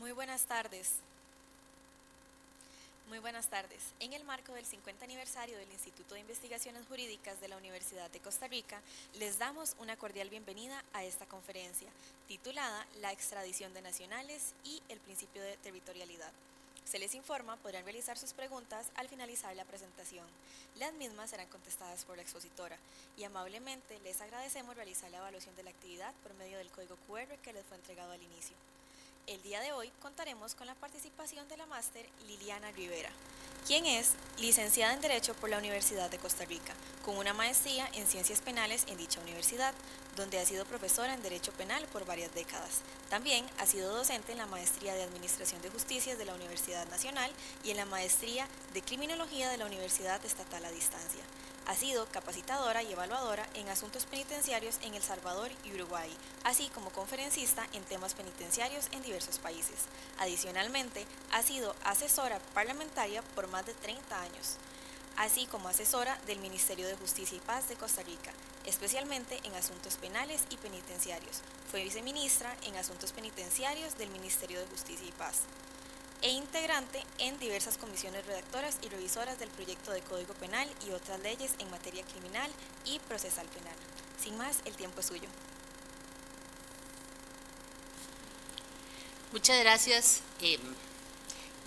Muy buenas tardes. Muy buenas tardes. En el marco del 50 aniversario del Instituto de Investigaciones Jurídicas de la Universidad de Costa Rica, les damos una cordial bienvenida a esta conferencia, titulada La extradición de nacionales y el principio de territorialidad. Se les informa, podrán realizar sus preguntas al finalizar la presentación. Las mismas serán contestadas por la expositora y amablemente les agradecemos realizar la evaluación de la actividad por medio del código QR que les fue entregado al inicio. El día de hoy contaremos con la participación de la máster Liliana Rivera, quien es licenciada en Derecho por la Universidad de Costa Rica, con una maestría en Ciencias Penales en dicha universidad, donde ha sido profesora en Derecho Penal por varias décadas. También ha sido docente en la Maestría de Administración de Justicias de la Universidad Nacional y en la Maestría de Criminología de la Universidad Estatal a Distancia. Ha sido capacitadora y evaluadora en asuntos penitenciarios en El Salvador y Uruguay, así como conferencista en temas penitenciarios en diversos países. Adicionalmente, ha sido asesora parlamentaria por más de 30 años, así como asesora del Ministerio de Justicia y Paz de Costa Rica, especialmente en asuntos penales y penitenciarios. Fue viceministra en asuntos penitenciarios del Ministerio de Justicia y Paz e integrante en diversas comisiones redactoras y revisoras del proyecto de Código Penal y otras leyes en materia criminal y procesal penal. Sin más, el tiempo es suyo. Muchas gracias.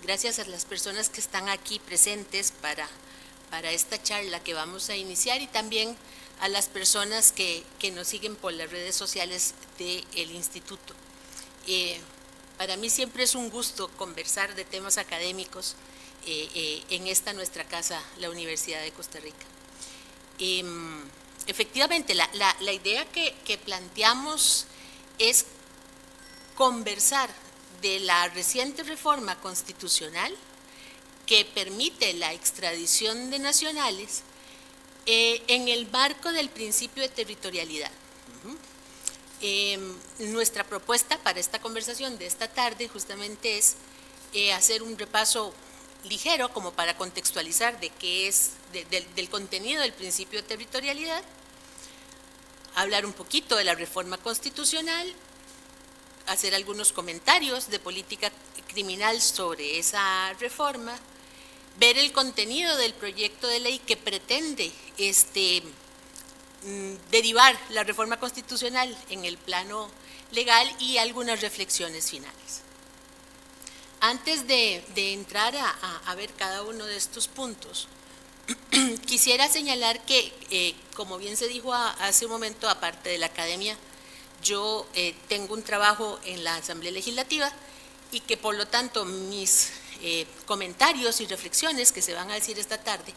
Gracias a las personas que están aquí presentes para esta charla que vamos a iniciar y también a las personas que nos siguen por las redes sociales del instituto. Para mí siempre es un gusto conversar de temas académicos en esta nuestra casa, la Universidad de Costa Rica. Efectivamente, la idea que planteamos es conversar de la reciente reforma constitucional que permite la extradición de nacionales en el marco del principio de territorialidad. Nuestra propuesta para esta conversación de esta tarde justamente es hacer un repaso ligero como para contextualizar de qué es, del contenido del principio de territorialidad, hablar un poquito de la reforma constitucional, hacer algunos comentarios de política criminal sobre esa reforma, ver el contenido del proyecto de ley que pretende derivar la reforma constitucional en el plano legal y algunas reflexiones finales. Antes de entrar a ver cada uno de estos puntos, quisiera señalar que, como bien se dijo hace un momento, aparte de la academia, yo tengo un trabajo en la Asamblea Legislativa y que por lo tanto mis comentarios y reflexiones que se van a decir esta tarde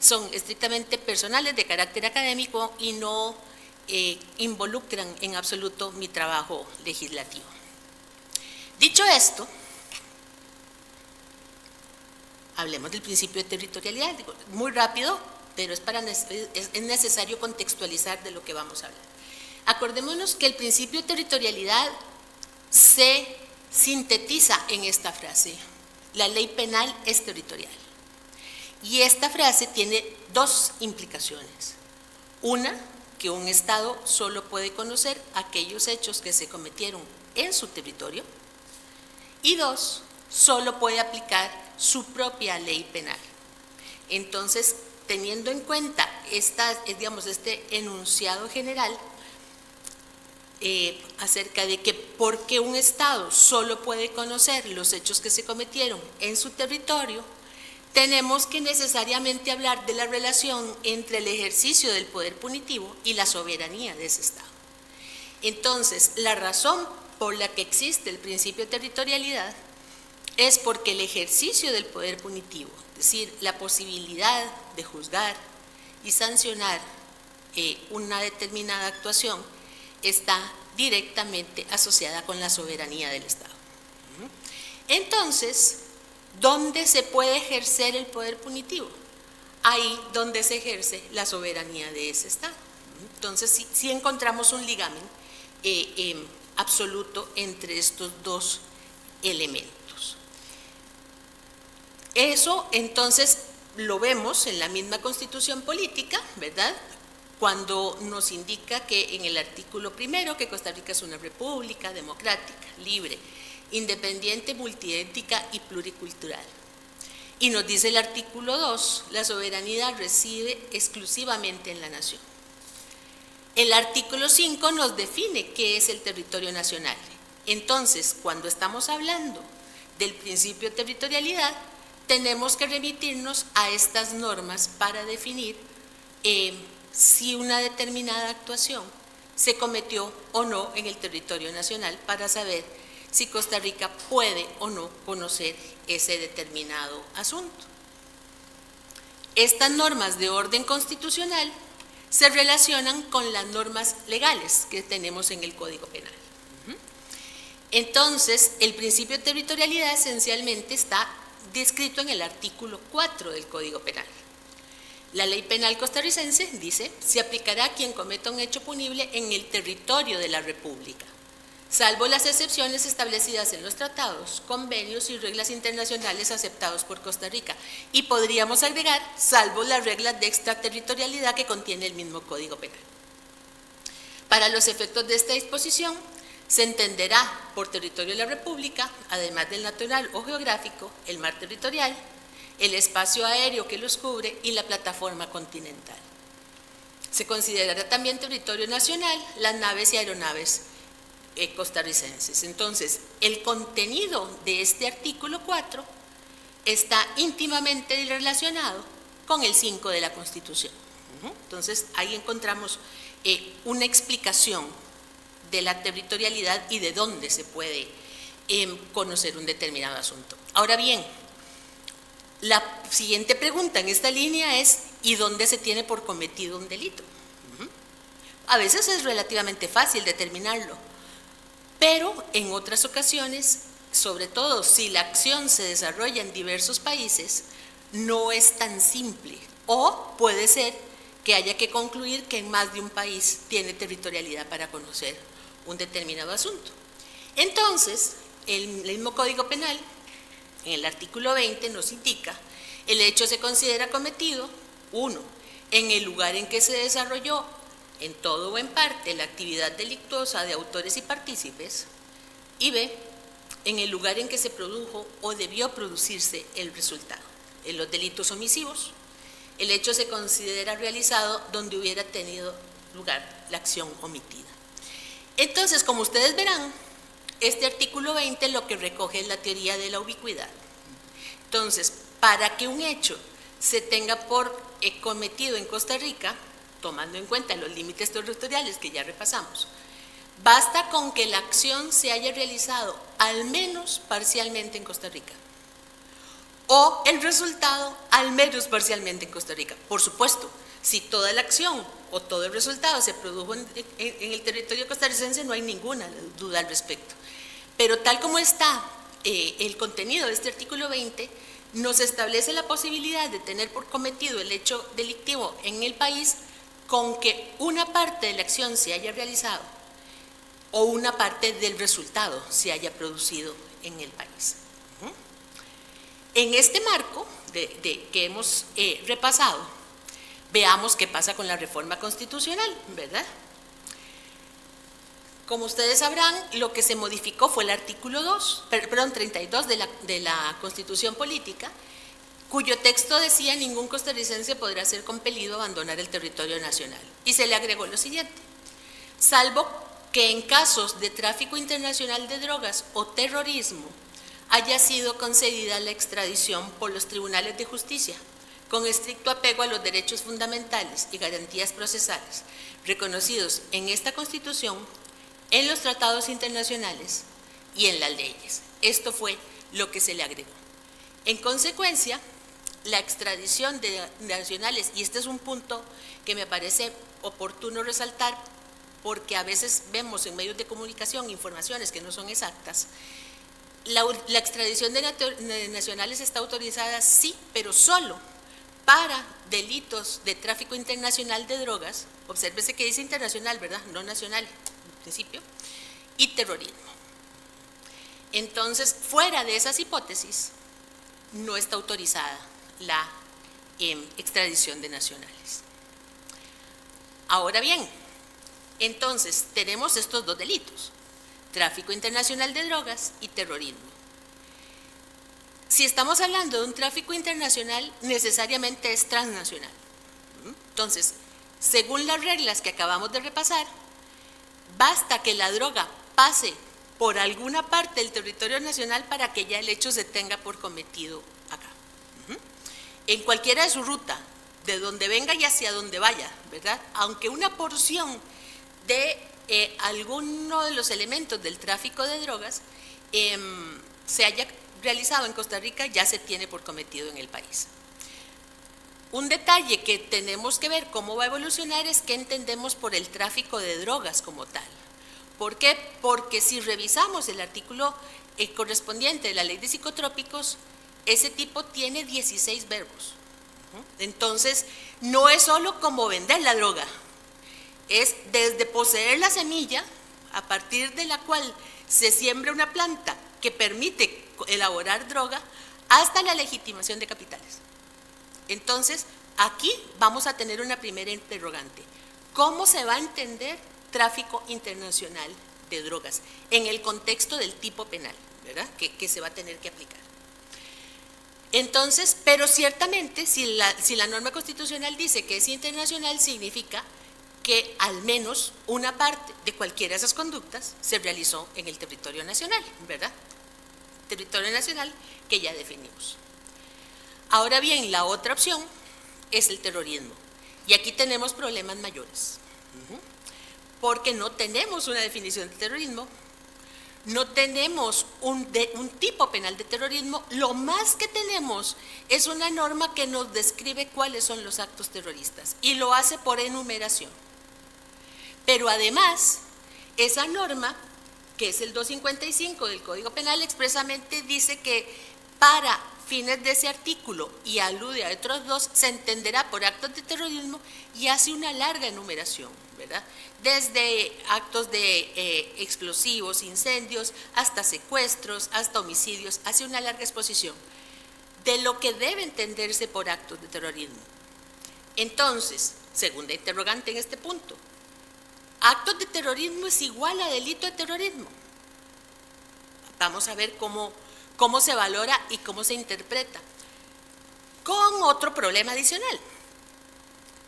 son estrictamente personales de carácter académico y no involucran en absoluto mi trabajo legislativo. Dicho esto, hablemos del principio de territorialidad. Muy rápido, pero es necesario contextualizar de lo que vamos a hablar. Acordémonos que el principio de territorialidad se sintetiza en esta frase: la ley penal es territorial. Y esta frase tiene dos implicaciones. Una, que un Estado solo puede conocer aquellos hechos que se cometieron en su territorio. Y dos, solo puede aplicar su propia ley penal. Entonces, teniendo en cuenta este enunciado general acerca de que porque un Estado solo puede conocer los hechos que se cometieron en su territorio, tenemos que necesariamente hablar de la relación entre el ejercicio del poder punitivo y la soberanía de ese Estado. Entonces, la razón por la que existe el principio de territorialidad es porque el ejercicio del poder punitivo, es decir, la posibilidad de juzgar y sancionar una determinada actuación, está directamente asociada con la soberanía del Estado. Entonces, ¿dónde se puede ejercer el poder punitivo? Ahí donde se ejerce la soberanía de ese Estado. Entonces, sí encontramos un ligamen absoluto entre estos dos elementos. Eso, entonces, lo vemos en la misma Constitución política, ¿verdad?, cuando nos indica que en el artículo primero que Costa Rica es una república democrática, libre, independiente, multiétnica y pluricultural. Y nos dice el artículo 2, la soberanía reside exclusivamente en la nación. El artículo 5 nos define qué es el territorio nacional. Entonces, cuando estamos hablando del principio de territorialidad, tenemos que remitirnos a estas normas para definir si una determinada actuación se cometió o no en el territorio nacional, para saber si Costa Rica puede o no conocer ese determinado asunto. Estas normas de orden constitucional se relacionan con las normas legales que tenemos en el Código Penal. Entonces, el principio de territorialidad esencialmente está descrito en el artículo 4 del Código Penal. La ley penal costarricense dice: se aplicará a quien cometa un hecho punible en el territorio de la República, salvo las excepciones establecidas en los tratados, convenios y reglas internacionales aceptados por Costa Rica. Y podríamos agregar, salvo las reglas de extraterritorialidad que contiene el mismo Código Penal. Para los efectos de esta disposición, se entenderá por territorio de la República, además del natural o geográfico, el mar territorial, el espacio aéreo que los cubre y la plataforma continental. Se considerará también territorio nacional las naves y aeronaves costarricenses. Entonces, el contenido de este artículo 4 está íntimamente relacionado con el 5 de la Constitución. Entonces, ahí encontramos una explicación de la territorialidad y de dónde se puede conocer un determinado asunto. Ahora bien, la siguiente pregunta en esta línea es: ¿y dónde se tiene por cometido un delito? A veces es relativamente fácil determinarlo, pero en otras ocasiones, sobre todo si la acción se desarrolla en diversos países, no es tan simple, o puede ser que haya que concluir que en más de un país tiene territorialidad para conocer un determinado asunto. Entonces, el mismo Código Penal, en el artículo 20, nos indica: el hecho se considera cometido, 1, en el lugar en que se desarrolló, en todo o en parte, la actividad delictuosa de autores y partícipes, y B, en el lugar en que se produjo o debió producirse el resultado. En los delitos omisivos, el hecho se considera realizado donde hubiera tenido lugar la acción omitida. Entonces, como ustedes verán, este artículo 20 lo que recoge es la teoría de la ubicuidad. Entonces, para que un hecho se tenga por cometido en Costa Rica, tomando en cuenta los límites territoriales que ya repasamos, basta con que la acción se haya realizado al menos parcialmente en Costa Rica, o el resultado al menos parcialmente en Costa Rica. Por supuesto, si toda la acción o todo el resultado se produjo en el territorio costarricense, no hay ninguna duda al respecto. Pero tal como está el contenido de este artículo 20, nos establece la posibilidad de tener por cometido el hecho delictivo en el país con que una parte de la acción se haya realizado o una parte del resultado se haya producido en el país. En este marco que hemos repasado, veamos qué pasa con la reforma constitucional, ¿verdad? Como ustedes sabrán, lo que se modificó fue el artículo 32 de la Constitución Política, cuyo texto decía: ningún costarricense podrá ser compelido a abandonar el territorio nacional. Y se le agregó lo siguiente: salvo que en casos de tráfico internacional de drogas o terrorismo haya sido concedida la extradición por los tribunales de justicia, con estricto apego a los derechos fundamentales y garantías procesales reconocidos en esta Constitución, en los tratados internacionales y en las leyes. Esto fue lo que se le agregó. En consecuencia, la extradición de nacionales, y este es un punto que me parece oportuno resaltar, porque a veces vemos en medios de comunicación informaciones que no son exactas. La extradición de nacionales está autorizada, sí, pero solo para delitos de tráfico internacional de drogas, obsérvese que dice internacional, ¿verdad? No nacional, en principio, y terrorismo. Entonces, fuera de esas hipótesis, no está autorizada la extradición de nacionales. Ahora bien, entonces tenemos estos dos delitos, tráfico internacional de drogas y terrorismo. Si estamos hablando de un tráfico internacional, necesariamente es transnacional. Entonces, según las reglas que acabamos de repasar, basta que la droga pase por alguna parte del territorio nacional para que ya el hecho se tenga por cometido acá. En cualquiera de su ruta, de donde venga y hacia donde vaya, ¿verdad? Aunque una porción de alguno de los elementos del tráfico de drogas se haya realizado en Costa Rica, ya se tiene por cometido en el país. Un detalle que tenemos que ver cómo va a evolucionar es qué entendemos por el tráfico de drogas como tal. ¿Por qué? Porque si revisamos el artículo correspondiente de la Ley de Psicotrópicos, ese tipo tiene 16 verbos. Entonces, no es solo como vender la droga, es desde poseer la semilla, a partir de la cual se siembra una planta que permite elaborar droga, hasta la legitimación de capitales. Entonces, aquí vamos a tener una primera interrogante. ¿Cómo se va a entender tráfico internacional de drogas en el contexto del tipo penal, ¿verdad? Que se va a tener que aplicar? Entonces, pero ciertamente, si la norma constitucional dice que es internacional, significa que al menos una parte de cualquiera de esas conductas se realizó en el territorio nacional, ¿verdad? Territorio nacional que ya definimos. Ahora bien, la otra opción es el terrorismo. Y aquí tenemos problemas mayores, porque no tenemos una definición de terrorismo, no tenemos un tipo penal de terrorismo, lo más que tenemos es una norma que nos describe cuáles son los actos terroristas y lo hace por enumeración. Pero además, esa norma, que es el 255 del Código Penal, expresamente dice que para fines de ese artículo y alude a otros dos, se entenderá por actos de terrorismo y hace una larga enumeración, ¿verdad? Desde actos de explosivos, incendios, hasta secuestros, hasta homicidios, hace una larga exposición de lo que debe entenderse por actos de terrorismo. Entonces, segunda interrogante en este punto, ¿actos de terrorismo es igual a delito de terrorismo? Vamos a ver cómo se valora y cómo se interpreta. Con otro problema adicional.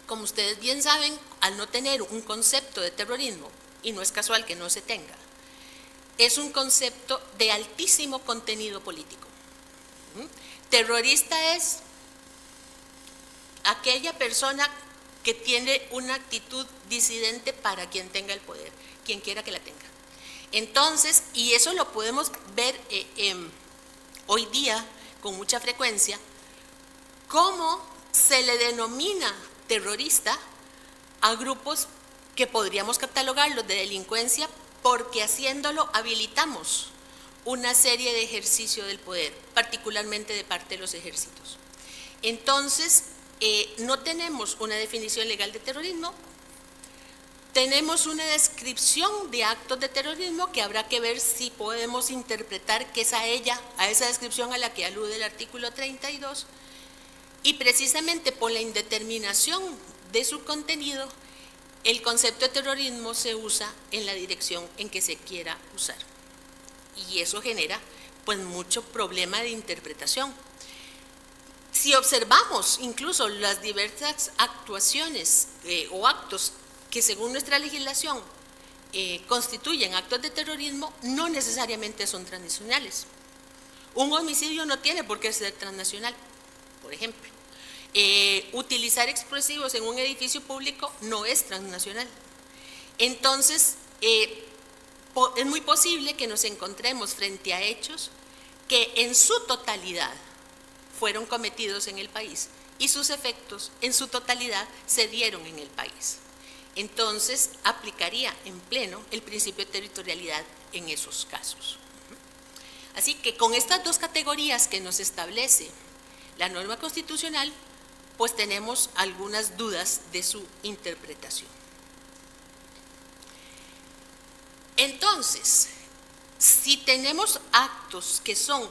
Como ustedes bien saben, al no tener un concepto de terrorismo, y no es casual que no se tenga, es un concepto de altísimo contenido político. Terrorista es aquella persona que tiene una actitud disidente para quien tenga el poder, quien quiera que la tenga. Entonces, y eso lo podemos ver hoy día con mucha frecuencia, cómo se le denomina terrorista a grupos que podríamos catalogarlos de delincuencia, porque haciéndolo habilitamos una serie de ejercicio del poder, particularmente de parte de los ejércitos. Entonces, no tenemos una definición legal de terrorismo, tenemos una descripción de actos de terrorismo que habrá que ver si podemos interpretar que es a esa descripción a la que alude el artículo 32, y precisamente por la indeterminación de su contenido, el concepto de terrorismo se usa en la dirección en que se quiera usar. Y eso genera pues mucho problema de interpretación. Si observamos incluso las diversas actuaciones o actos que según nuestra legislación constituyen actos de terrorismo, no necesariamente son transnacionales. Un homicidio no tiene por qué ser transnacional, por ejemplo. Utilizar explosivos en un edificio público no es transnacional. Entonces, es muy posible que nos encontremos frente a hechos que en su totalidad fueron cometidos en el país y sus efectos en su totalidad se dieron en el país. Entonces, aplicaría en pleno el principio de territorialidad en esos casos. Así que con estas dos categorías que nos establece la norma constitucional, pues tenemos algunas dudas de su interpretación. Entonces, si tenemos actos que son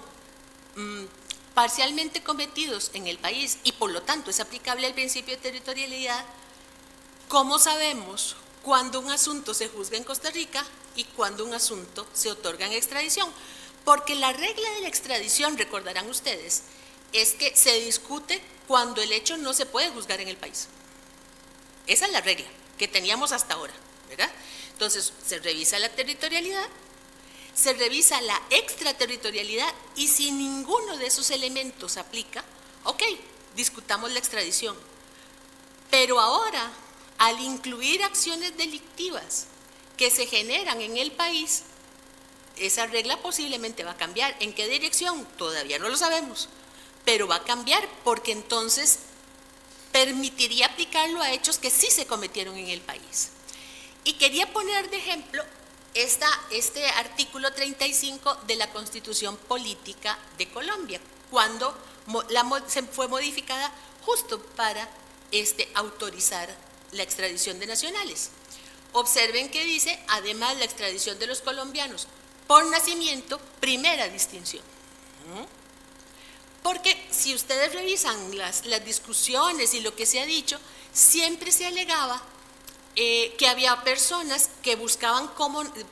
parcialmente cometidos en el país y por lo tanto es aplicable el principio de territorialidad, ¿cómo sabemos cuando un asunto se juzga en Costa Rica y cuando un asunto se otorga en extradición. Porque la regla de la extradición, recordarán ustedes, es que se discute cuando el hecho no se puede juzgar en el país. Esa es la regla que teníamos hasta ahora, ¿verdad? Entonces, se revisa la territorialidad, se revisa la extraterritorialidad y si ninguno de esos elementos aplica, ok, discutamos la extradición. Pero ahora, al incluir acciones delictivas que se generan en el país, esa regla posiblemente va a cambiar. ¿En qué dirección? Todavía no lo sabemos, pero va a cambiar porque entonces permitiría aplicarlo a hechos que sí se cometieron en el país. Y quería poner de ejemplo este artículo 35 de la Constitución Política de Colombia, cuando se fue modificada justo para autorizar la extradición de nacionales. Observen que dice, además, la extradición de los colombianos por nacimiento, primera distinción. Porque si ustedes revisan las discusiones y lo que se ha dicho, siempre se alegaba que había personas que buscaban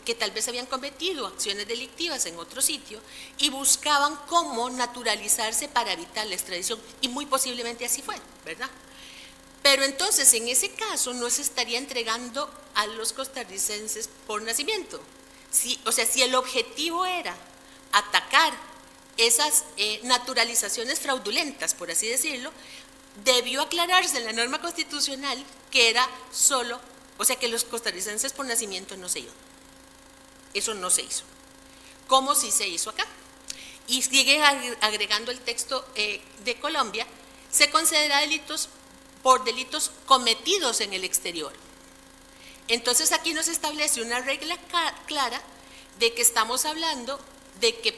que tal vez habían cometido acciones delictivas en otro sitio y buscaban cómo naturalizarse para evitar la extradición, y muy posiblemente así fue, ¿verdad? Pero entonces en ese caso no se estaría entregando a los costarricenses por nacimiento. O sea, si el objetivo era atacar esas naturalizaciones fraudulentas, por así decirlo, debió aclararse en la norma constitucional que era solo, o sea, que los costarricenses por nacimiento no se iban. Eso no se hizo, como sí se hizo acá. Y sigue agregando el texto de Colombia, se considera delitos por delitos cometidos en el exterior. Entonces aquí nos establece una regla clara de que estamos hablando de que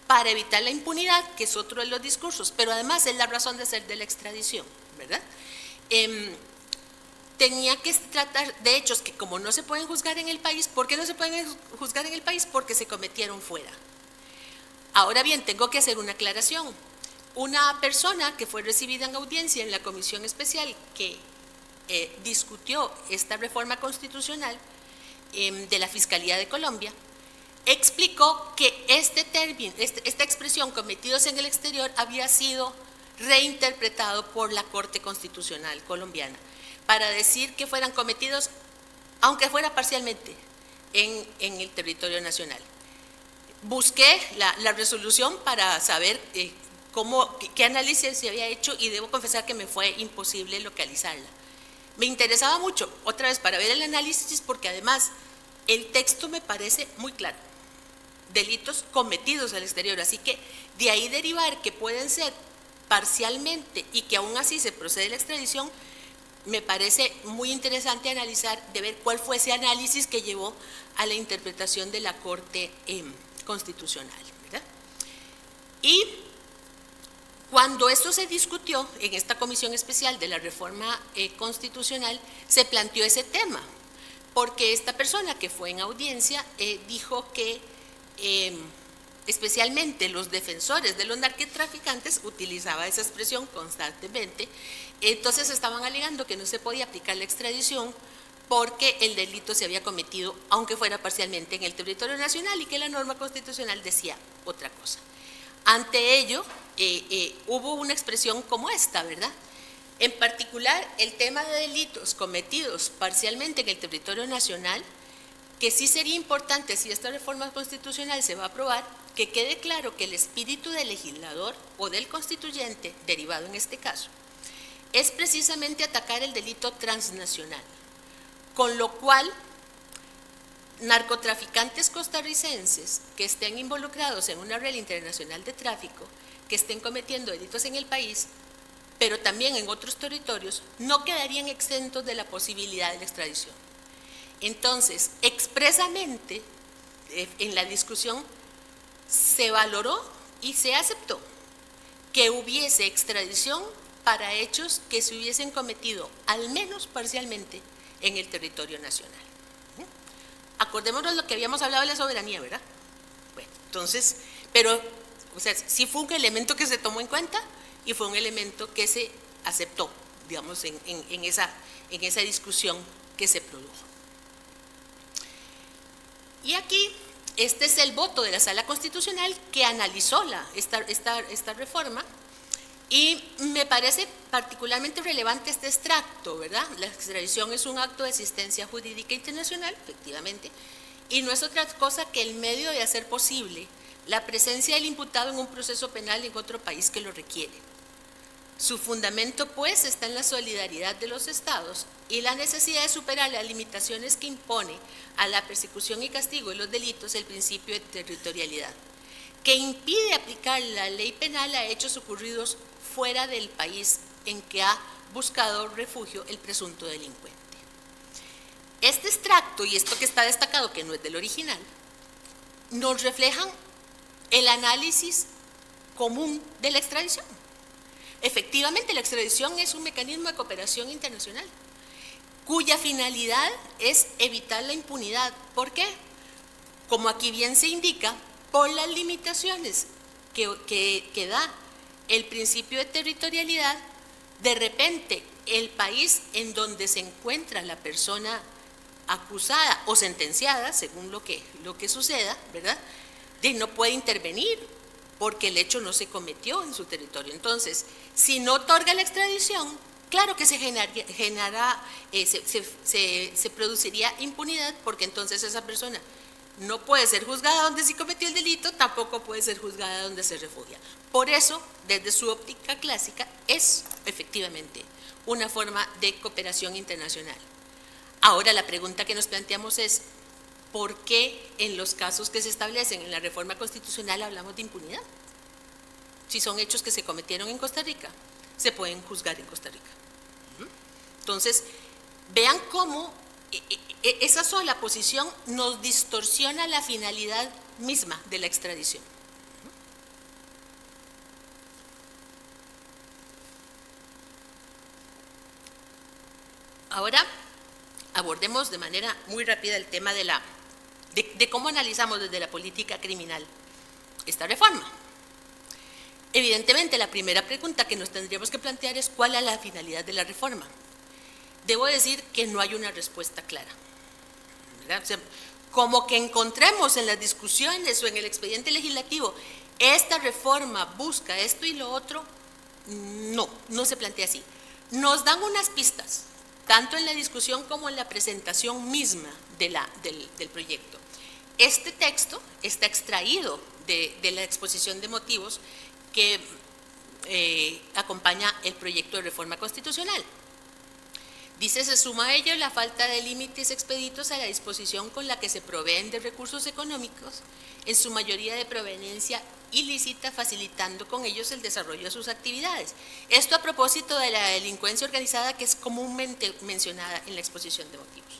para evitar la impunidad, que es otro de los discursos, pero además es la razón de ser de la extradición, ¿verdad? Tenía que tratar de hechos que como no se pueden juzgar en el país. ¿Por qué no se pueden juzgar en el país? Porque se cometieron fuera. Ahora bien, tengo que hacer una aclaración. Una persona que fue recibida en audiencia en la comisión especial que discutió esta reforma constitucional de la Fiscalía de Colombia, explicó que esta expresión, cometidos en el exterior, había sido reinterpretado por la Corte Constitucional colombiana para decir que fueran cometidos, aunque fuera parcialmente, en el territorio nacional. Busqué la resolución para saber qué análisis se había hecho y debo confesar que me fue imposible localizarla. Me interesaba mucho, otra vez, para ver el análisis, porque además el texto me parece muy claro. Delitos cometidos al exterior, así que de ahí derivar que pueden ser parcialmente y que aún así se procede la extradición, me parece muy interesante analizar, de ver cuál fue ese análisis que llevó a la interpretación de la Corte Constitucional, ¿verdad? Y cuando esto se discutió en esta comisión especial de la reforma constitucional, se planteó ese tema, porque esta persona que fue en audiencia dijo que especialmente los defensores de los narcotraficantes utilizaba esa expresión constantemente, entonces estaban alegando que no se podía aplicar la extradición porque el delito se había cometido, aunque fuera parcialmente, en el territorio nacional, y que la norma constitucional decía otra cosa. Ante ello, hubo una expresión como esta, ¿verdad? En particular, el tema de delitos cometidos parcialmente en el territorio nacional, que sí sería importante, si esta reforma constitucional se va a aprobar, que quede claro que el espíritu del legislador o del constituyente, derivado en este caso, es precisamente atacar el delito transnacional, con lo cual narcotraficantes costarricenses que estén involucrados en una red internacional de tráfico, que estén cometiendo delitos en el país, pero también en otros territorios, no quedarían exentos de la posibilidad de la extradición. Entonces, expresamente, en la discusión se valoró y se aceptó que hubiese extradición para hechos que se hubiesen cometido, al menos parcialmente, en el territorio nacional. Acordémonos lo que habíamos hablado de la soberanía, ¿verdad? Bueno, entonces, pero, o sea, sí fue un elemento que se tomó en cuenta y fue un elemento que se aceptó, digamos, en esa discusión que se produjo. Y aquí, este es el voto de la Sala Constitucional que analizó esta reforma, y me parece particularmente relevante este extracto, ¿verdad? La extradición es un acto de asistencia jurídica internacional, efectivamente, y no es otra cosa que el medio de hacer posible la presencia del imputado en un proceso penal en otro país que lo requiere. Su fundamento, pues, está en la solidaridad de los estados y la necesidad de superar las limitaciones que impone a la persecución y castigo de los delitos el principio de territorialidad, que impide aplicar la ley penal a hechos ocurridos fuera del país en que ha buscado refugio el presunto delincuente. Este extracto, y esto que está destacado, que no es del original, nos reflejan el análisis común de la extradición. Efectivamente, la extradición es un mecanismo de cooperación internacional cuya finalidad es evitar la impunidad. ¿Por qué? Como aquí bien se indica, por las limitaciones que da el principio de territorialidad, de repente el país en donde se encuentra la persona acusada o sentenciada, según lo que suceda, ¿verdad?, no puede intervenir porque el hecho no se cometió en su territorio. Entonces, si no otorga la extradición, claro que se produciría impunidad, porque entonces esa persona no puede ser juzgada donde sí cometió el delito, tampoco puede ser juzgada donde se refugia. Por eso, desde su óptica clásica, es efectivamente una forma de cooperación internacional. Ahora, la pregunta que nos planteamos es, ¿por qué en los casos que se establecen en la reforma constitucional hablamos de impunidad? Si son hechos que se cometieron en Costa Rica, se pueden juzgar en Costa Rica. Entonces, vean cómo esa sola posición nos distorsiona la finalidad misma de la extradición. Ahora, abordemos de manera muy rápida el tema de cómo analizamos desde la política criminal esta reforma. Evidentemente, la primera pregunta que nos tendríamos que plantear es ¿cuál es la finalidad de la reforma? Debo decir que no hay una respuesta clara, ¿verdad? O sea, como que encontremos en las discusiones o en el expediente legislativo, esta reforma busca esto y lo otro, no se plantea así. Nos dan unas pistas, tanto en la discusión como en la presentación misma del proyecto. Este texto está extraído de la exposición de motivos que acompaña el proyecto de reforma constitucional. Dice, se suma a ello la falta de límites expeditos a la disposición con la que se proveen de recursos económicos, en su mayoría de proveniencia ilícita, facilitando con ellos el desarrollo de sus actividades. Esto a propósito de la delincuencia organizada que es comúnmente mencionada en la exposición de motivos.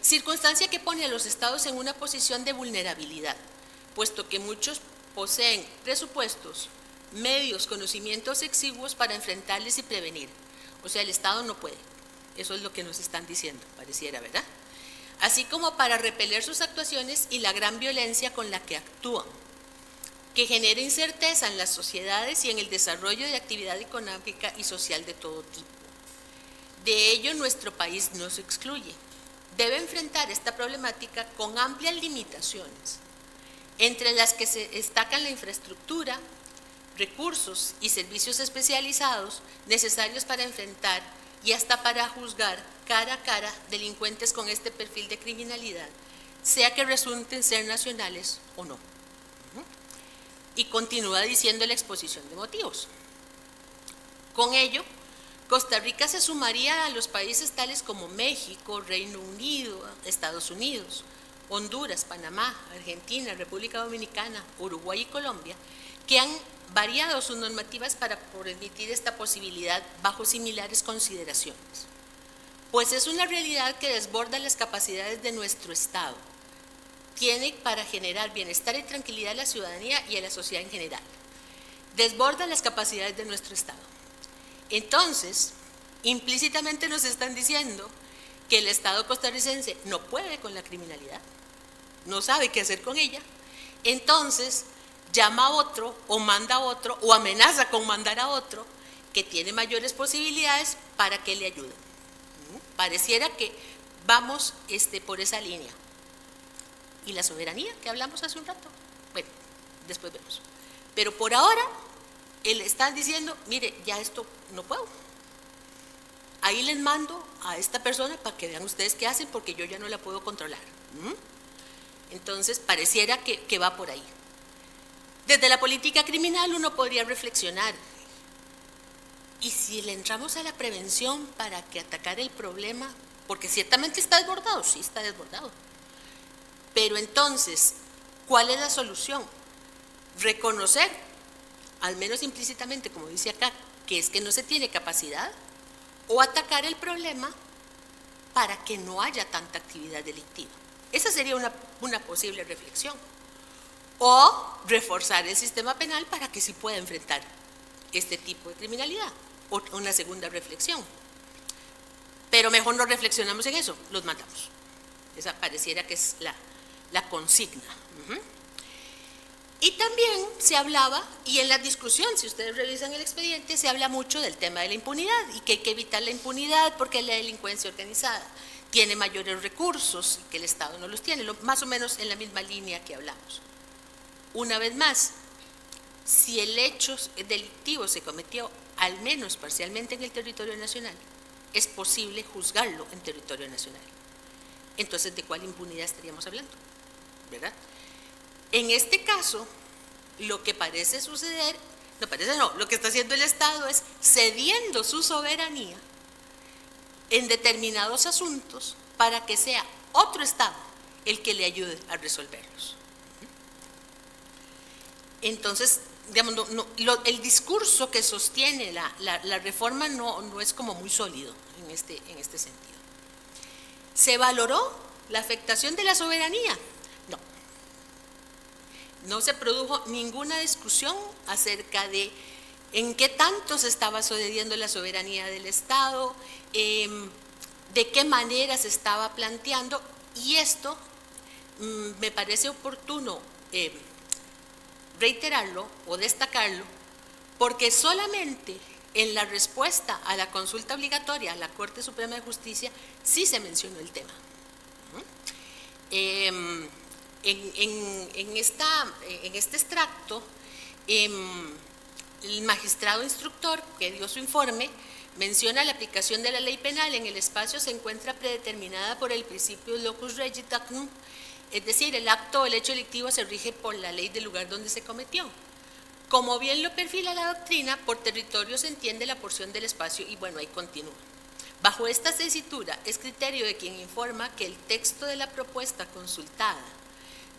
Circunstancia que pone a los estados en una posición de vulnerabilidad, puesto que muchos poseen presupuestos, medios, conocimientos exiguos para enfrentarles y prevenir. O sea, el Estado no puede. Eso es lo que nos están diciendo, pareciera, ¿verdad? Así como para repeler sus actuaciones y la gran violencia con la que actúan, que genera incerteza en las sociedades y en el desarrollo de actividad económica y social de todo tipo. De ello, nuestro país no se excluye. Debe enfrentar esta problemática con amplias limitaciones, entre las que se destacan la infraestructura, recursos y servicios especializados necesarios para enfrentar y hasta para juzgar cara a cara delincuentes con este perfil de criminalidad, sea que resulten ser nacionales o no. Y continúa diciendo la exposición de motivos. Con ello, Costa Rica se sumaría a los países tales como México, Reino Unido, Estados Unidos, Honduras, Panamá, Argentina, República Dominicana, Uruguay y Colombia, que han variado sus normativas para permitir esta posibilidad bajo similares consideraciones. Pues es una realidad que desborda las capacidades de nuestro Estado. Tiene para generar bienestar y tranquilidad a la ciudadanía y a la sociedad en general. Desborda las capacidades de nuestro Estado. Entonces, implícitamente nos están diciendo que el Estado costarricense no puede con la criminalidad, no sabe qué hacer con ella, entonces llama a otro o manda a otro o amenaza con mandar a otro que tiene mayores posibilidades para que le ayuden. Pareciera que vamos por esa línea. y la soberanía que hablamos hace un rato. Bueno, después vemos. Pero por ahora, él está diciendo, mire, ya esto no puedo. Ahí les mando a esta persona para que vean ustedes qué hacen, porque yo ya no la puedo controlar. Entonces, pareciera que va por ahí. Desde la política criminal uno podría reflexionar, y si le entramos a la prevención para que atacar el problema, porque ciertamente está desbordado, sí está desbordado, pero entonces, ¿cuál es la solución? Reconocer, al menos implícitamente, como dice acá, que es que no se tiene capacidad, o atacar el problema para que no haya tanta actividad delictiva. Esa sería una posible reflexión. O reforzar el sistema penal para que sí pueda enfrentar este tipo de criminalidad. O una segunda reflexión. Pero mejor no reflexionamos en eso, los matamos. Esa pareciera que es la consigna. Y también se hablaba, y en la discusión, si ustedes revisan el expediente, se habla mucho del tema de la impunidad y que hay que evitar la impunidad porque la delincuencia organizada tiene mayores recursos y que el Estado no los tiene, más o menos en la misma línea que hablamos. Una vez más, si el hecho delictivo se cometió al menos parcialmente en el territorio nacional, es posible juzgarlo en territorio nacional. Entonces, ¿de cuál impunidad estaríamos hablando? ¿Verdad? En este caso, lo que parece suceder, lo que está haciendo el Estado es cediendo su soberanía en determinados asuntos para que sea otro Estado el que le ayude a resolverlos. Entonces, digamos, el discurso que sostiene la reforma no es como muy sólido en este sentido. ¿Se valoró la afectación de la soberanía? No se produjo ninguna discusión acerca de en qué tanto se estaba sucediendo la soberanía del Estado, de qué manera se estaba planteando, y esto me parece oportuno reiterarlo o destacarlo, porque solamente en la respuesta a la consulta obligatoria a la Corte Suprema de Justicia sí se mencionó el tema. En este extracto, el magistrado instructor que dio su informe menciona la aplicación de la ley penal en el espacio se encuentra predeterminada por el principio locus regit actum, es decir, el acto o el hecho delictivo se rige por la ley del lugar donde se cometió. Como bien lo perfila la doctrina, por territorio se entiende la porción del espacio y bueno, ahí continúa. Bajo esta tesitura es criterio de quien informa que el texto de la propuesta consultada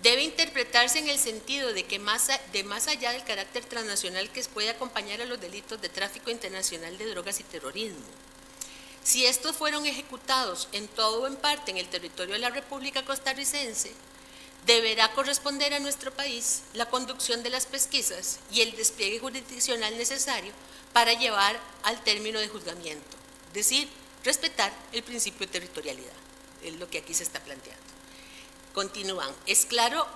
debe interpretarse en el sentido de que más allá del carácter transnacional que puede acompañar a los delitos de tráfico internacional de drogas y terrorismo, si estos fueron ejecutados en todo o en parte en el territorio de la República Costarricense, deberá corresponder a nuestro país la conducción de las pesquisas y el despliegue jurisdiccional necesario para llevar al término de juzgamiento, es decir, respetar el principio de territorialidad, es lo que aquí se está planteando. Continúan, es claro,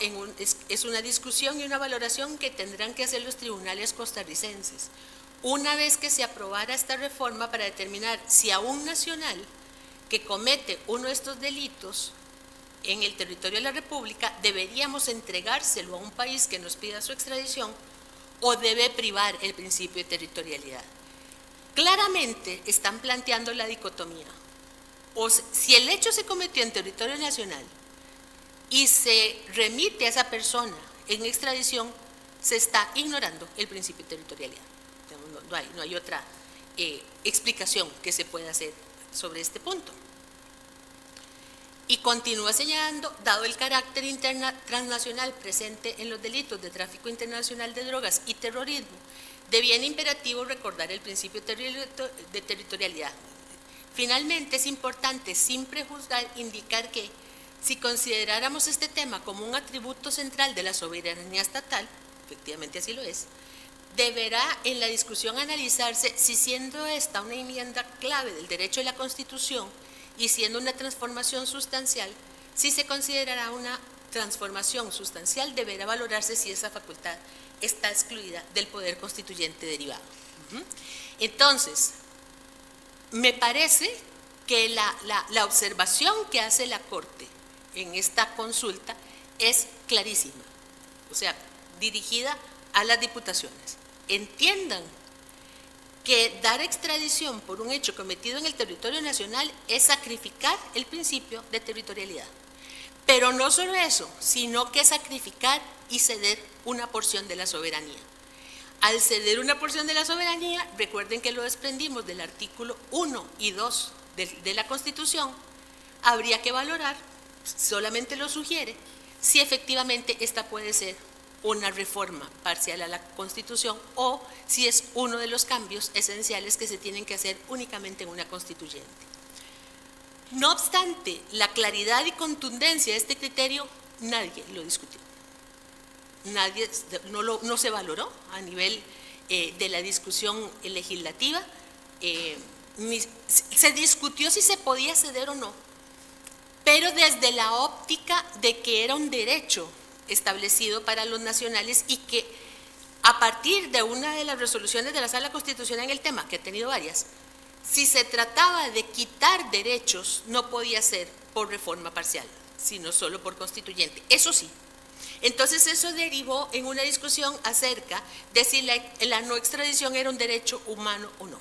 es una discusión y una valoración que tendrán que hacer los tribunales costarricenses, una vez que se aprobara esta reforma para determinar si a un nacional que comete uno de estos delitos en el territorio de la República deberíamos entregárselo a un país que nos pida su extradición o debe privar el principio de territorialidad. Claramente están planteando la dicotomía, o si el hecho se cometió en territorio nacional y se remite a esa persona en extradición, se está ignorando el principio de territorialidad. No hay otra explicación que se pueda hacer sobre este punto. Y continúa señalando, dado el carácter transnacional presente en los delitos de tráfico internacional de drogas y terrorismo, deviene imperativo recordar el principio de territorialidad. Finalmente, es importante, sin prejuzgar, indicar que si consideráramos este tema como un atributo central de la soberanía estatal, efectivamente así lo es, deberá en la discusión analizarse si siendo esta una enmienda clave del derecho de la Constitución y siendo una transformación sustancial, si se considerará una transformación sustancial, deberá valorarse si esa facultad está excluida del poder constituyente derivado. Entonces, me parece que la observación que hace la Corte en esta consulta es clarísima, o sea, dirigida a las diputaciones. Entiendan que dar extradición por un hecho cometido en el territorio nacional es sacrificar el principio de territorialidad. Pero no solo eso, sino que sacrificar y ceder una porción de la soberanía. Al ceder una porción de la soberanía, recuerden que lo desprendimos del artículo 1 y 2 de la Constitución, habría que valorar, solamente lo sugiere, si efectivamente esta puede ser una reforma parcial a la Constitución o si es uno de los cambios esenciales que se tienen que hacer únicamente en una constituyente. No obstante, la claridad y contundencia de este criterio nadie lo discutió. Nadie, no se valoró a nivel de la discusión legislativa, se discutió si se podía ceder o no, pero desde la óptica de que era un derecho establecido para los nacionales y que a partir de una de las resoluciones de la Sala Constitucional en el tema, que ha tenido varias, si se trataba de quitar derechos, no podía ser por reforma parcial, sino solo por constituyente. Eso sí. Entonces eso derivó en una discusión acerca de si la no extradición era un derecho humano o no.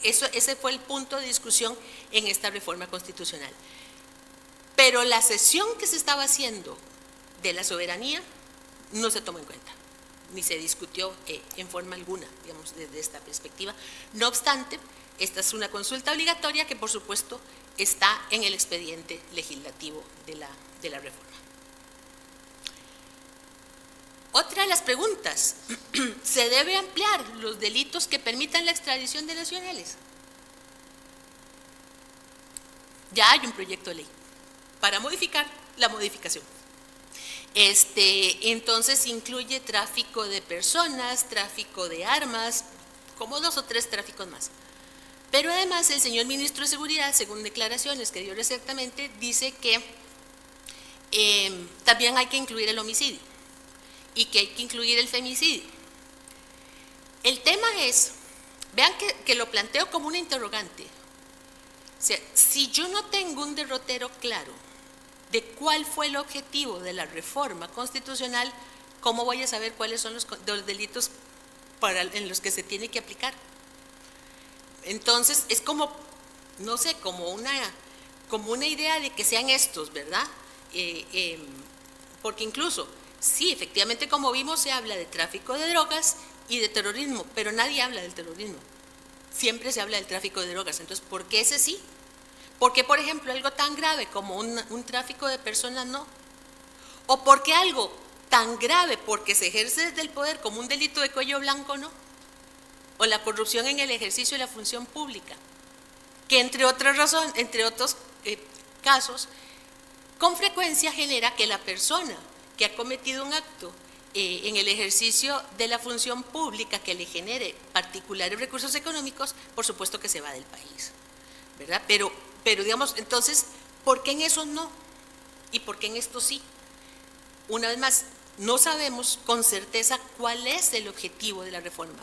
Ese fue el punto de discusión en esta reforma constitucional. Pero la cesión que se estaba haciendo de la soberanía no se tomó en cuenta, ni se discutió en forma alguna, digamos, desde esta perspectiva. No obstante, esta es una consulta obligatoria que, por supuesto, está en el expediente legislativo de la reforma. Otra de las preguntas, ¿se debe ampliar los delitos que permitan la extradición de nacionales? Ya hay un proyecto de ley para modificar la modificación. Entonces incluye tráfico de personas, tráfico de armas, como 2 o 3 tráficos más. Pero además el señor ministro de Seguridad, según declaraciones que dio recientemente, dice que también hay que incluir el homicidio y que hay que incluir el femicidio. El tema es, vean que lo planteo como una interrogante. O sea, si yo no tengo un derrotero claro de cuál fue el objetivo de la reforma constitucional, ¿cómo voy a saber cuáles son los delitos en los que se tiene que aplicar? Entonces, es como, no sé, como una idea de que sean estos, ¿verdad? Porque incluso, sí, efectivamente, como vimos, se habla de tráfico de drogas y de terrorismo, pero nadie habla del terrorismo. Siempre se habla del tráfico de drogas. Entonces, ¿por qué ese sí? ¿Por qué, por ejemplo, algo tan grave como un tráfico de personas no? ¿O por qué algo tan grave porque se ejerce desde el poder como un delito de cuello blanco no? O la corrupción en el ejercicio de la función pública, que entre otros casos, con frecuencia genera que la persona que ha cometido un acto en el ejercicio de la función pública que le genere particulares recursos económicos, por supuesto que se va del país, ¿verdad? Pero digamos, entonces, ¿por qué en esos no? ¿Y por qué en estos sí? Una vez más, no sabemos con certeza cuál es el objetivo de la reforma.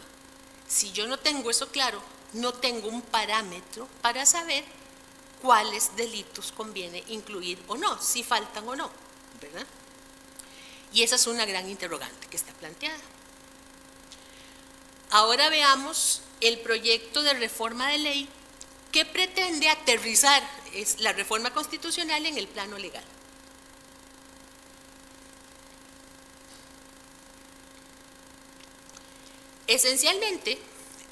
Si yo no tengo eso claro, no tengo un parámetro para saber cuáles delitos conviene incluir o no, si faltan o no, ¿verdad? Y esa es una gran interrogante que está planteada. Ahora veamos el proyecto de reforma de ley que pretende aterrizar la reforma constitucional en el plano legal. Esencialmente,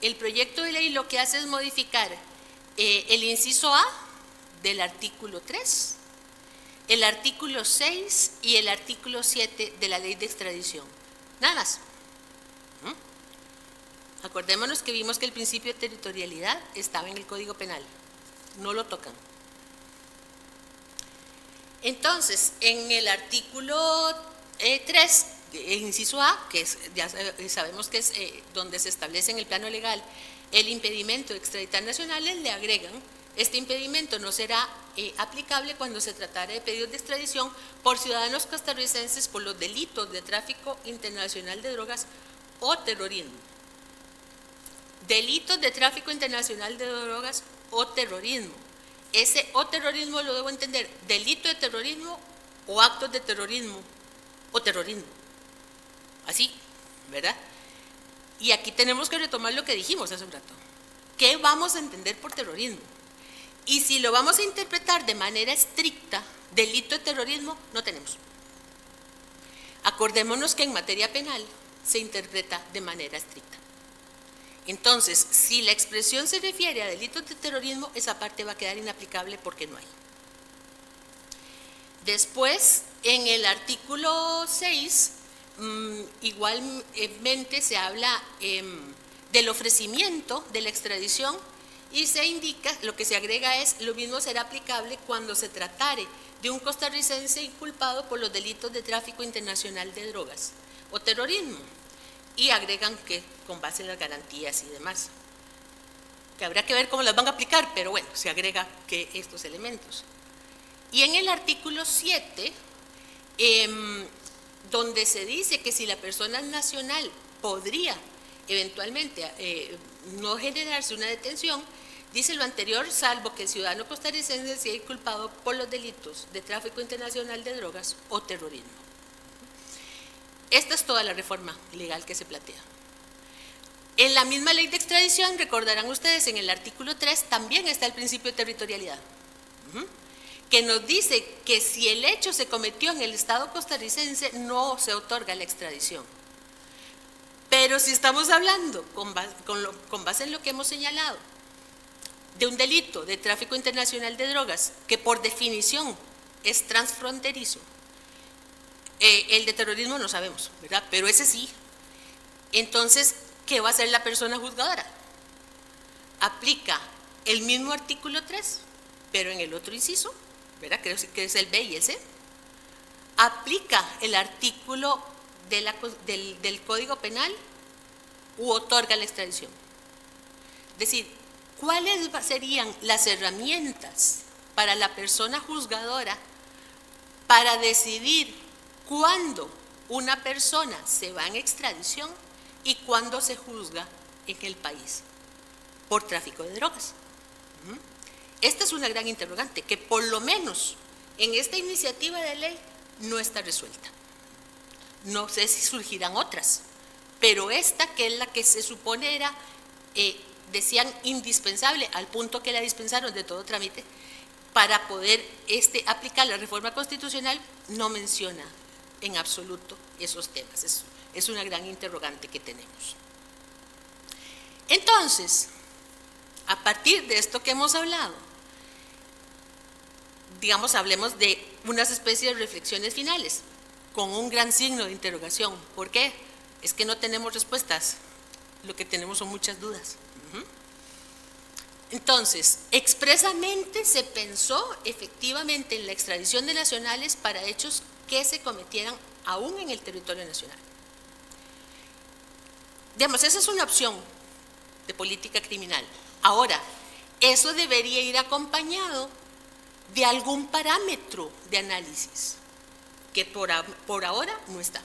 el proyecto de ley lo que hace es modificar el inciso A del artículo 3, el artículo 6 y el artículo 7 de la ley de extradición. Nada más. Acordémonos que vimos que el principio de territorialidad estaba en el Código Penal. No lo tocan. Entonces, en el artículo 3, el inciso A, que ya sabemos que es donde se establece en el plano legal el impedimento de extraditar nacionales, le agregan: este impedimento no será aplicable cuando se tratara de pedidos de extradición por ciudadanos costarricenses por los delitos de tráfico internacional de drogas o terrorismo. Delitos de tráfico internacional de drogas o terrorismo. Ese o terrorismo lo debo entender, delito de terrorismo o actos de terrorismo o terrorismo. Así, ¿verdad? Y aquí tenemos que retomar lo que dijimos hace un rato. ¿Qué vamos a entender por terrorismo? Y si lo vamos a interpretar de manera estricta, delito de terrorismo, no tenemos. Acordémonos que en materia penal se interpreta de manera estricta. Entonces, si la expresión se refiere a delitos de terrorismo, esa parte va a quedar inaplicable porque no hay. Después, en el artículo 6, igualmente se habla del ofrecimiento de la extradición y se indica, lo que se agrega es, lo mismo será aplicable cuando se tratare de un costarricense inculpado por los delitos de tráfico internacional de drogas o terrorismo. Y agregan que con base en las garantías y demás, que habrá que ver cómo las van a aplicar, pero bueno, se agrega que estos elementos. Y en el artículo 7, donde se dice que si la persona nacional podría eventualmente no generarse una detención, dice lo anterior, salvo que el ciudadano costarricense sea inculpado por los delitos de tráfico internacional de drogas o terrorismo. Esta es toda la reforma legal que se plantea. En la misma ley de extradición, recordarán ustedes, en el artículo 3 también está el principio de territorialidad, que nos dice que si el hecho se cometió en el Estado costarricense, no se otorga la extradición. Pero si estamos hablando, con base en lo que hemos señalado, de un delito de tráfico internacional de drogas, que por definición es transfronterizo, el de terrorismo no sabemos, ¿verdad? Pero ese sí. Entonces, ¿qué va a hacer la persona juzgadora? Aplica el mismo artículo 3, pero en el otro inciso, ¿verdad? Creo que es el B y el C. Aplica el artículo del Código Penal u otorga la extradición. Es decir, ¿cuáles serían las herramientas para la persona juzgadora para decidir cuándo una persona se va en extradición y cuándo se juzga en el país por tráfico de drogas? Esta es una gran interrogante que por lo menos en esta iniciativa de ley no está resuelta. No sé si surgirán otras, pero esta, que es la que se supone era, decían, indispensable, al punto que la dispensaron de todo trámite, para poder aplicar la reforma constitucional, no menciona en absoluto esos temas. Es una gran interrogante que tenemos. Entonces, a partir de esto que hemos hablado, digamos, hablemos de unas especies de reflexiones finales, con un gran signo de interrogación. ¿Por qué? Es que no tenemos respuestas, lo que tenemos son muchas dudas. Entonces, expresamente se pensó efectivamente en la extradición de nacionales para hechos que se cometieran aún en el territorio nacional. Digamos, esa es una opción de política criminal. Ahora, eso debería ir acompañado de algún parámetro de análisis, que por ahora no está.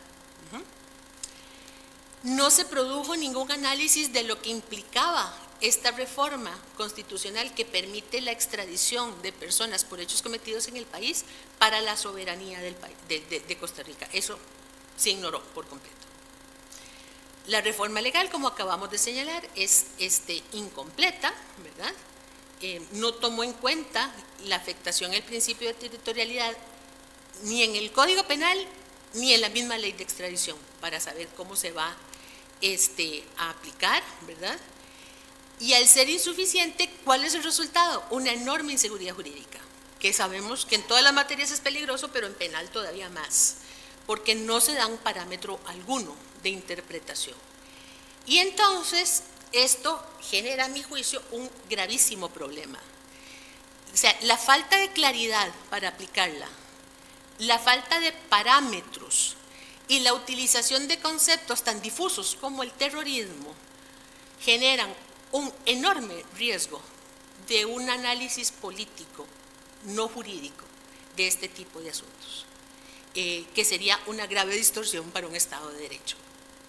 No se produjo ningún análisis de lo que implicaba esta reforma constitucional que permite la extradición de personas por hechos cometidos en el país para la soberanía de Costa Rica. Eso se ignoró por completo. La reforma legal, como acabamos de señalar, es incompleta, ¿verdad? No tomó en cuenta la afectación al principio de territorialidad ni en el Código Penal ni en la misma ley de extradición para saber cómo se va a aplicar, ¿verdad? Y al ser insuficiente, ¿cuál es el resultado? Una enorme inseguridad jurídica, que sabemos que en todas las materias es peligroso, pero en penal todavía más, porque no se da un parámetro alguno de interpretación. Y entonces esto genera, a mi juicio, un gravísimo problema. O sea, la falta de claridad para aplicarla, la falta de parámetros y la utilización de conceptos tan difusos como el terrorismo generan un enorme riesgo de un análisis político, no jurídico, de este tipo de asuntos, que sería una grave distorsión para un Estado de Derecho.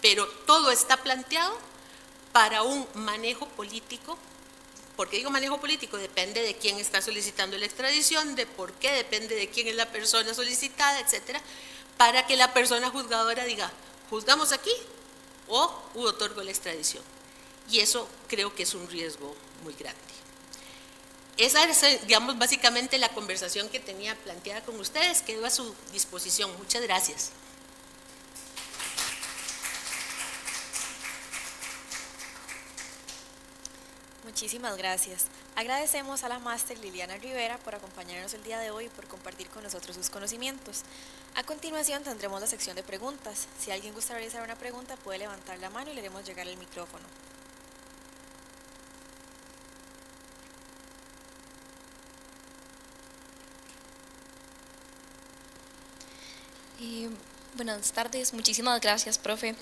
Pero todo está planteado para un manejo político ¿Por qué digo manejo político? Depende de quién está solicitando la extradición, de por qué, depende de quién es la persona solicitada, etcétera, para que la persona juzgadora diga, juzgamos aquí o otorgo la extradición. Y eso creo que es un riesgo muy grande. Esa es, digamos, básicamente la conversación que tenía planteada con ustedes. Quedo a su disposición. Muchas gracias. Muchísimas gracias. Agradecemos a la máster Liliana Rivera por acompañarnos el día de hoy y por compartir con nosotros sus conocimientos. A continuación tendremos la sección de preguntas. Si alguien gusta realizar una pregunta, puede levantar la mano y le haremos llegar el micrófono. Buenas tardes, muchísimas gracias, profe.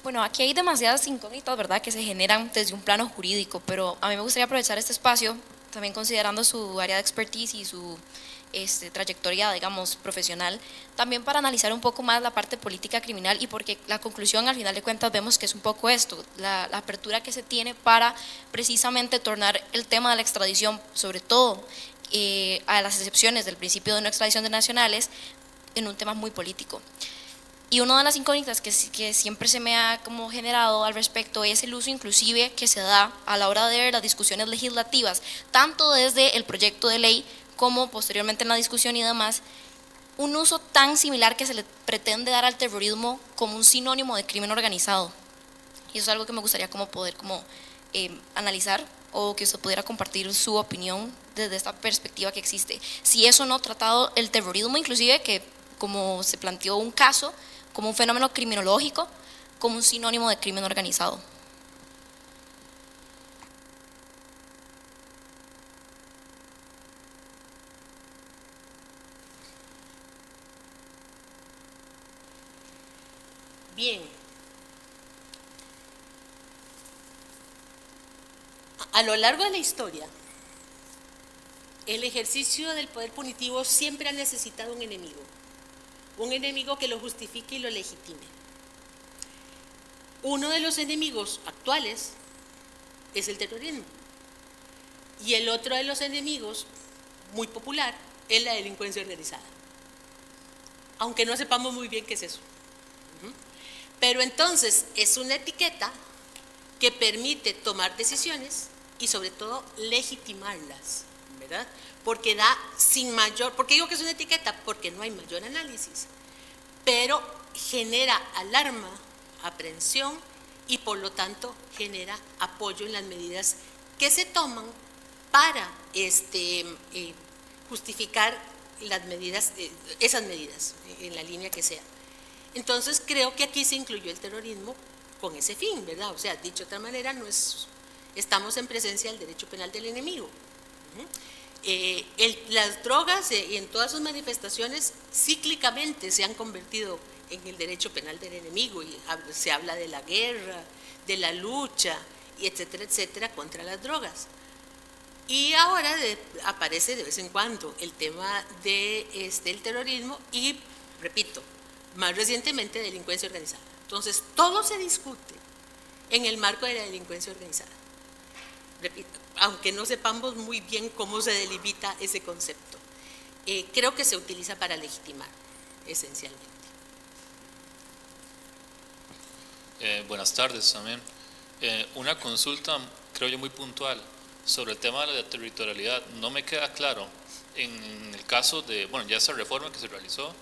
Bueno, aquí hay demasiadas incógnitas, ¿verdad?, que se generan desde un plano jurídico, pero a mí me gustaría aprovechar este espacio, también considerando su área de expertise y su trayectoria, digamos, profesional, también para analizar un poco más la parte política criminal y porque la conclusión, al final de cuentas, vemos que es un poco esto, la apertura que se tiene para precisamente tornar el tema de la extradición, sobre todo a las excepciones del principio de no extradición de nacionales, en un tema muy político. Y una de las incógnitas que siempre se me ha como generado al respecto es el uso inclusive que se da a la hora de ver las discusiones legislativas, tanto desde el proyecto de ley como posteriormente en la discusión y demás, un uso tan similar que se le pretende dar al terrorismo como un sinónimo de crimen organizado. Y eso es algo que me gustaría como poder analizar, o que usted pudiera compartir su opinión desde esta perspectiva que existe. Si eso no tratado el terrorismo, inclusive que como se planteó un caso, como un fenómeno criminológico, como un sinónimo de crimen organizado. Bien. A lo largo de la historia, el ejercicio del poder punitivo siempre ha necesitado un enemigo que lo justifique y lo legitime. Uno de los enemigos actuales es el terrorismo y el otro de los enemigos, muy popular, es la delincuencia organizada, aunque no sepamos muy bien qué es eso. Pero entonces es una etiqueta que permite tomar decisiones y sobre todo legitimarlas, ¿verdad? Porque da sin mayor, ¿por qué digo que es una etiqueta? Porque no hay mayor análisis, pero genera alarma, aprehensión y por lo tanto genera apoyo en las medidas que se toman para justificar las medidas, esas medidas en la línea que sea. Entonces creo que aquí se incluyó el terrorismo con ese fin, ¿verdad? O sea, dicho de otra manera, no es, estamos en presencia del derecho penal del enemigo. Las drogas en todas sus manifestaciones cíclicamente se han convertido en el derecho penal del enemigo y se habla de la guerra, de la lucha, y etcétera, etcétera, contra las drogas. Y ahora aparece de vez en cuando el tema del terrorismo y, repito, más recientemente delincuencia organizada. Entonces, todo se discute en el marco de la delincuencia organizada. Repito, aunque no sepamos muy bien cómo se delimita ese concepto. Creo que se utiliza para legitimar, esencialmente. Buenas tardes también. Una consulta, creo yo, muy puntual sobre el tema de la territorialidad. No me queda claro, en el caso de, bueno, ya esa reforma que se realizó,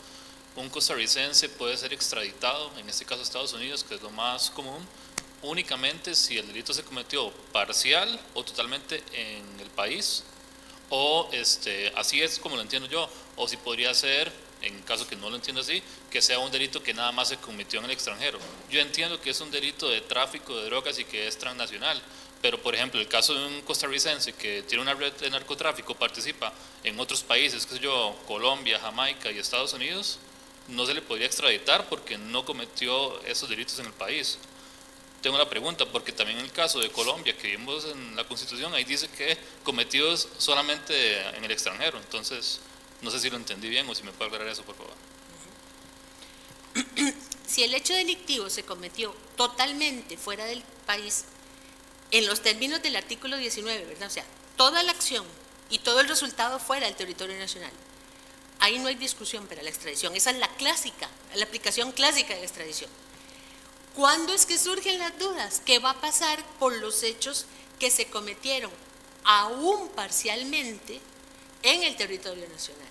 un costarricense puede ser extraditado, en este caso a Estados Unidos, que es lo más común, únicamente si el delito se cometió parcial o totalmente en el país, o así es como lo entiendo yo, o si podría ser, en caso que no lo entienda así, que sea un delito que nada más se cometió en el extranjero. Yo entiendo que es un delito de tráfico de drogas y que es transnacional, pero por ejemplo el caso de un costarricense que tiene una red de narcotráfico, participa en otros países, qué sé yo, Colombia, Jamaica y Estados Unidos, no se le podría extraditar porque no cometió esos delitos en el país. Tengo la pregunta, porque también en el caso de Colombia, que vimos en la Constitución, ahí dice que cometidos solamente en el extranjero. Entonces, no sé si lo entendí bien o si me puede aclarar eso, por favor. Si el hecho delictivo se cometió totalmente fuera del país, en los términos del artículo 19, ¿verdad? O sea, toda la acción y todo el resultado fuera del territorio nacional. Ahí no hay discusión para la extradición. Esa es la clásica, la aplicación clásica de la extradición. ¿Cuándo es que surgen las dudas? ¿Qué va a pasar por los hechos que se cometieron, aún parcialmente, en el territorio nacional?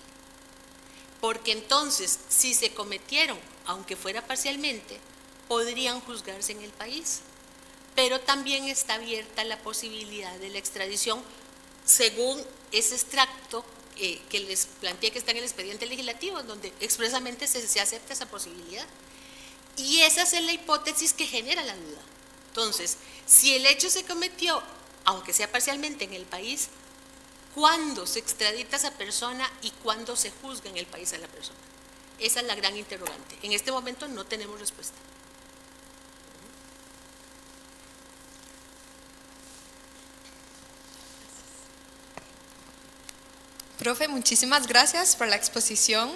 Porque entonces, si se cometieron, aunque fuera parcialmente, podrían juzgarse en el país. Pero también está abierta la posibilidad de la extradición según ese extracto que les planteé que está en el expediente legislativo, donde expresamente se acepta esa posibilidad. Y esa es la hipótesis que genera la duda. Entonces, si el hecho se cometió, aunque sea parcialmente en el país, ¿cuándo se extradita a esa persona y cuándo se juzga en el país a la persona? Esa es la gran interrogante. En este momento no tenemos respuesta. Profe, muchísimas gracias por la exposición.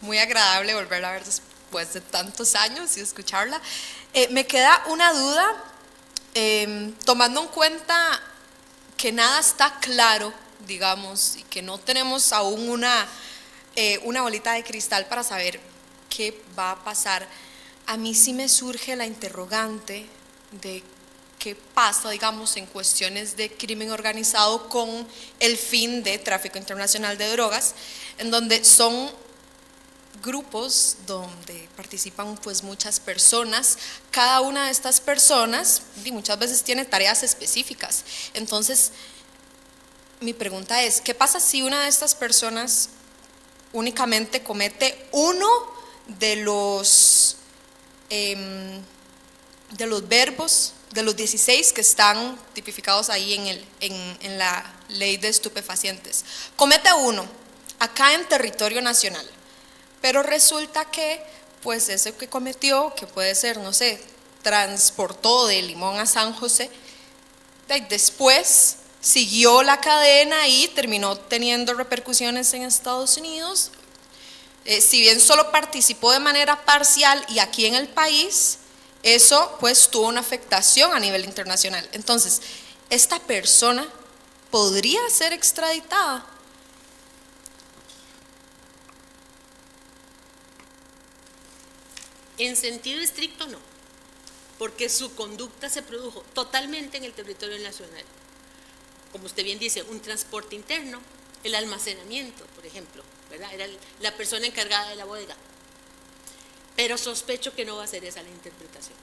Muy agradable volverla a ver después de tantos años y escucharla. Me queda una duda, tomando en cuenta que nada está claro, digamos, y que no tenemos aún una bolita de cristal para saber qué va a pasar. A mí sí me surge la interrogante de qué pasa, digamos, en cuestiones de crimen organizado con el fin de tráfico internacional de drogas, en donde son grupos donde participan pues muchas personas. Cada una de estas personas y muchas veces tiene tareas específicas. Entonces, mi pregunta es, ¿qué pasa si una de estas personas únicamente comete uno de los verbos, de los 16 que están tipificados ahí en la ley de estupefacientes? Comete uno acá en territorio nacional, pero resulta que pues ese que cometió, que puede ser, no sé, transportó de Limón a San José, después siguió la cadena y terminó teniendo repercusiones en Estados Unidos. Si bien solo participó de manera parcial y aquí en el país, eso pues tuvo una afectación a nivel internacional. Entonces, ¿esta persona podría ser extraditada? En sentido estricto no, porque su conducta se produjo totalmente en el territorio nacional. Como usted bien dice, un transporte interno, el almacenamiento, por ejemplo, ¿verdad? Era la persona encargada de la bodega. Pero sospecho que no va a ser esa la interpretación,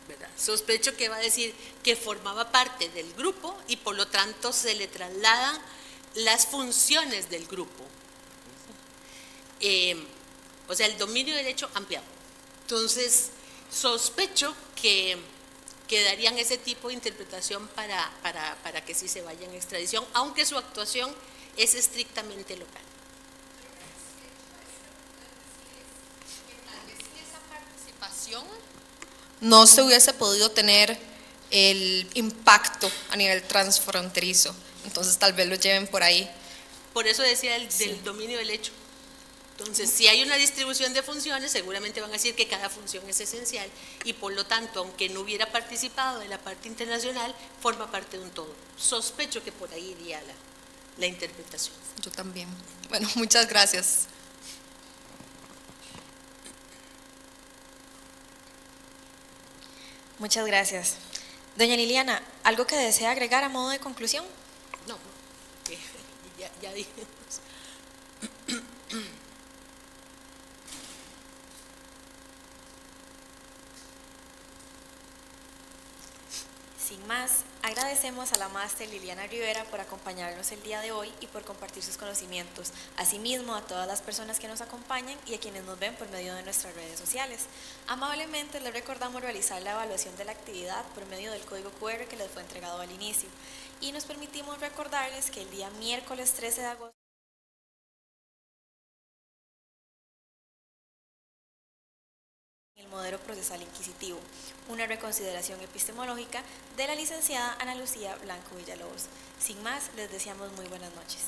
¿verdad? Sospecho que va a decir que formaba parte del grupo y por lo tanto se le trasladan las funciones del grupo. O sea, el dominio del hecho ampliado. Entonces, sospecho que darían ese tipo de interpretación para que sí se vaya en extradición, aunque su actuación es estrictamente local. No se hubiese podido tener el impacto a nivel transfronterizo, entonces tal vez lo lleven por ahí. Por eso decía del dominio del hecho. Entonces, si hay una distribución de funciones, seguramente van a decir que cada función es esencial y por lo tanto, aunque no hubiera participado de la parte internacional, forma parte de un todo. Sospecho que por ahí iría la interpretación. Yo también. Bueno, muchas gracias. Muchas gracias. Doña Liliana, ¿algo que desea agregar a modo de conclusión? No, ya dijimos. Sin más, agradecemos a la máster Liliana Rivera por acompañarnos el día de hoy y por compartir sus conocimientos. Asimismo, a todas las personas que nos acompañan y a quienes nos ven por medio de nuestras redes sociales. Amablemente les recordamos realizar la evaluación de la actividad por medio del código QR que les fue entregado al inicio. Y nos permitimos recordarles que el día miércoles 13 de agosto el modelo procesal inquisitivo, una reconsideración epistemológica de la licenciada Ana Lucía Blanco Villalobos. Sin más, les deseamos muy buenas noches.